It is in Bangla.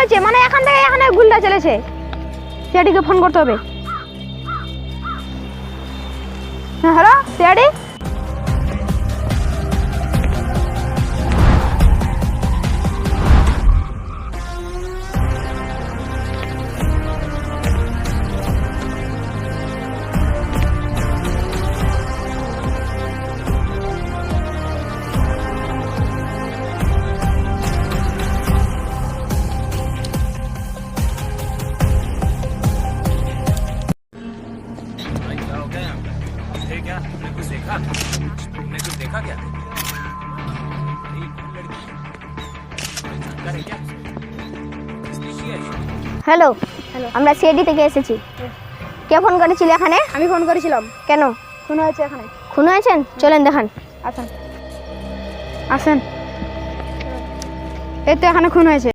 হয়েছে, মানে এখান থেকে এখানে গুলটা চলেছে। সিআইডিকে ফোন করতে হবে। হ্যাঁ হ্যালো সিআইডি। क्या तुमने कुछ देखा? तुमने कुछ देखा क्या? अरे कौन लड़की है? जानकार है क्या? किसने किया ये? হ্যালো হ্যালো, আমরা সিআইডি থেকে এসেছি। কে ফোন করেছিল এখানে? আমি ফোন করেছিলাম। কেন? খুন হয়েছে এখানে। খুন হয়েছেন? চলেন দেখান। আসেন আসেন, এই তো এখানে খুন হয়েছে।